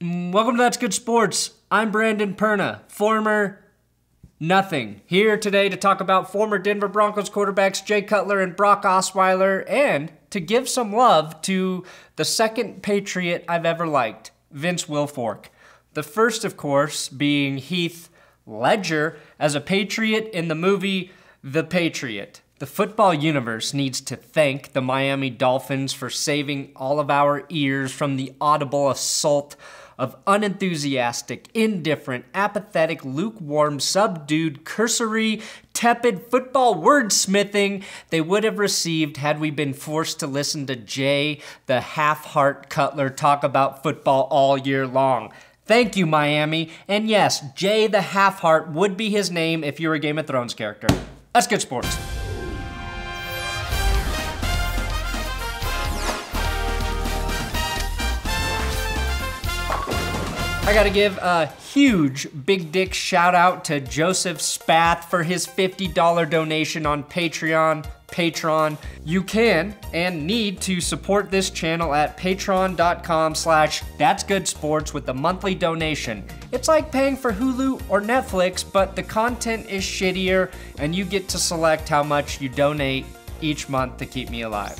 Welcome to That's Good Sports. I'm Brandon Perna, former nothing. Here today to talk about former Denver Broncos quarterbacks Jay Cutler and Brock Osweiler, and to give some love to the second Patriot I've ever liked, Vince Wilfork. The first, of course, being Heath Ledger as a Patriot in the movie The Patriot. The football universe needs to thank the Miami Dolphins for saving all of our ears from the audible assault of unenthusiastic, indifferent, apathetic, lukewarm, subdued, cursory, tepid football wordsmithing they would have received had we been forced to listen to Jay the half-heart Cutler talk about football all year long. Thank you, Miami. And yes, Jay the half-heart would be his name if you were a Game of Thrones character. That's good sports. I gotta give a huge big dick shout out to Joseph Spath for his $50 donation on Patreon. You can and need to support this channel at patreon.com/thatsgoodsports with a monthly donation. It's like paying for Hulu or Netflix, but the content is shittier and you get to select how much you donate each month to keep me alive.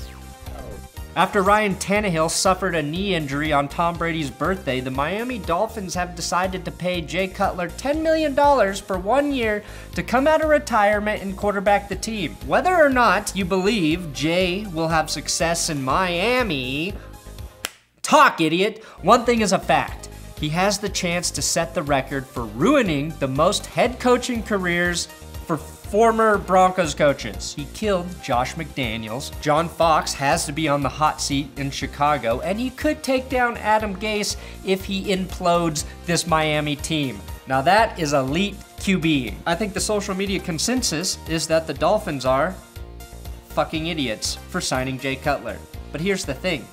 After Ryan Tannehill suffered a knee injury on Tom Brady's birthday, the Miami Dolphins have decided to pay Jay Cutler $10 million for 1 year to come out of retirement and quarterback the team. Whether or not you believe Jay will have success in Miami, talk idiot, one thing is a fact. He has the chance to set the record for ruining the most head coaching careers for former Broncos coaches. He killed Josh McDaniels. John Fox has to be on the hot seat in Chicago, and he could take down Adam Gase if he implodes this Miami team. Now that is elite QBing. I think the social media consensus is that the Dolphins are fucking idiots for signing Jay Cutler. But here's the thing.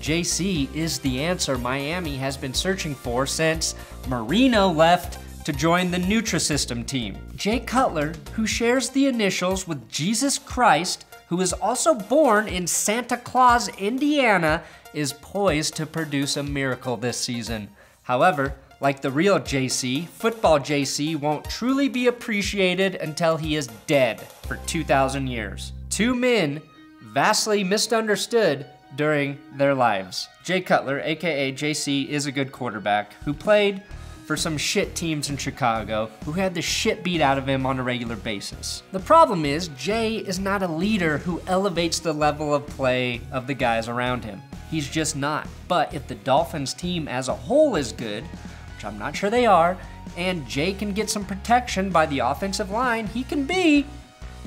JC is the answer Miami has been searching for since Marino left to join the Nutrisystem team. Jay Cutler, who shares the initials with Jesus Christ, who is also born in Santa Claus, Indiana, is poised to produce a miracle this season. However, like the real JC, football JC won't truly be appreciated until he is dead for 2,000 years. Two men vastly misunderstood during their lives. Jay Cutler, aka JC, is a good quarterback who played for some shit teams in Chicago who had the shit beat out of him on a regular basis. The problem is, Jay is not a leader who elevates the level of play of the guys around him. He's just not. But if the Dolphins team as a whole is good, which I'm not sure they are, and Jay can get some protection by the offensive line, he can be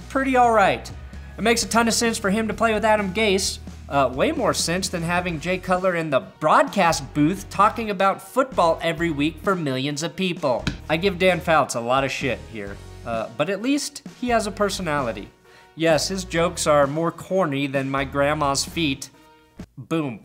pretty all right. It makes a ton of sense for him to play with Adam Gase. Way more sense than having Jay Cutler in the broadcast booth talking about football every week for millions of people. I give Dan Fouts a lot of shit here, but at least he has a personality. Yes, his jokes are more corny than my grandma's feet. Boom.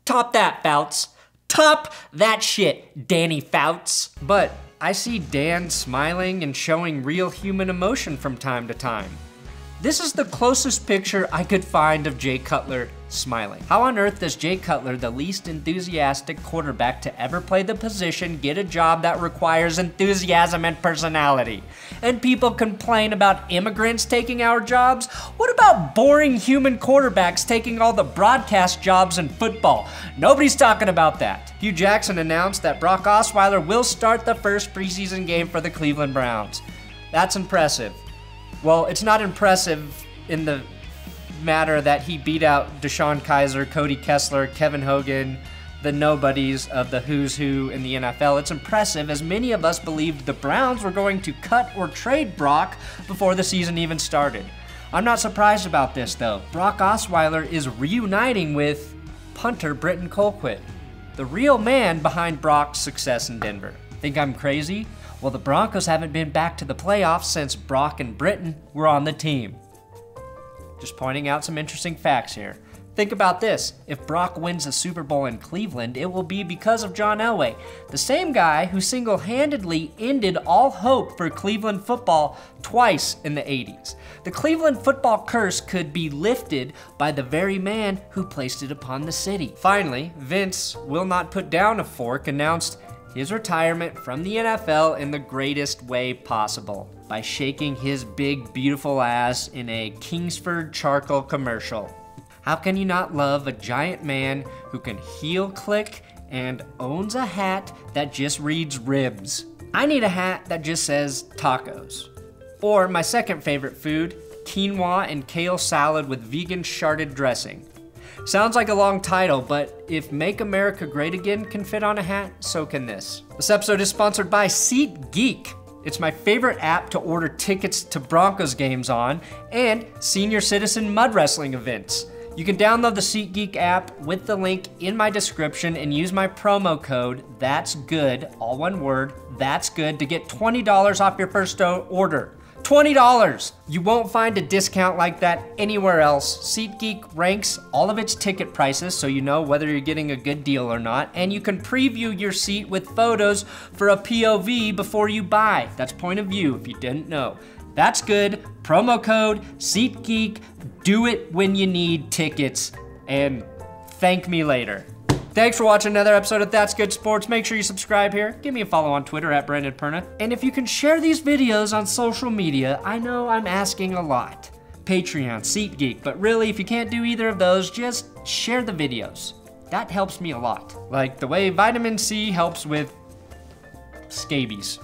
Top that, Fouts. Top that shit, Danny Fouts. But I see Dan smiling and showing real human emotion from time to time. This is the closest picture I could find of Jay Cutler smiling. How on earth does Jay Cutler, the least enthusiastic quarterback to ever play the position, get a job that requires enthusiasm and personality? And people complain about immigrants taking our jobs? What about boring human quarterbacks taking all the broadcast jobs in football? Nobody's talking about that. Hugh Jackson announced that Brock Osweiler will start the first preseason game for the Cleveland Browns. That's impressive. Well, it's not impressive in the matter that he beat out Deshaun Kaiser, Cody Kessler, Kevin Hogan, the nobodies of the who's who in the NFL. It's impressive as many of us believed the Browns were going to cut or trade Brock before the season even started. I'm not surprised about this though. Brock Osweiler is reuniting with punter Britton Colquitt, the real man behind Brock's success in Denver. Think I'm crazy? Well, the Broncos haven't been back to the playoffs since Brock and Britton were on the team. Just pointing out some interesting facts here. Think about this, if Brock wins a Super Bowl in Cleveland, it will be because of John Elway, the same guy who single-handedly ended all hope for Cleveland football twice in the 80s. The Cleveland football curse could be lifted by the very man who placed it upon the city. Finally, Vince will not put down a fork announced his retirement from the NFL in the greatest way possible, by shaking his big, beautiful ass in a Kingsford charcoal commercial. How can you not love a giant man who can heel click and owns a hat that just reads ribs? I need a hat that just says tacos. Or my second favorite food, quinoa and kale salad with vegan sharded dressing. Sounds like a long title, but if Make America Great Again can fit on a hat, so can this. This episode is sponsored by SeatGeek. It's my favorite app to order tickets to Broncos games on and senior citizen mud wrestling events. You can download the SeatGeek app with the link in my description and use my promo code ThatsGood, all one word, That's Good, to get $20 off your first order. $20! You won't find a discount like that anywhere else. SeatGeek ranks all of its ticket prices so you know whether you're getting a good deal or not, and you can preview your seat with photos for a POV before you buy. That's point of view if you didn't know. That's good, promo code SeatGeek, do it when you need tickets, and thank me later. Thanks for watching another episode of That's Good Sports. Make sure you subscribe here. Give me a follow on Twitter at Brandon Perna. And if you can share these videos on social media, I know I'm asking a lot. Patreon, SeatGeek, but really, if you can't do either of those, just share the videos. That helps me a lot. Like the way vitamin C helps with scabies.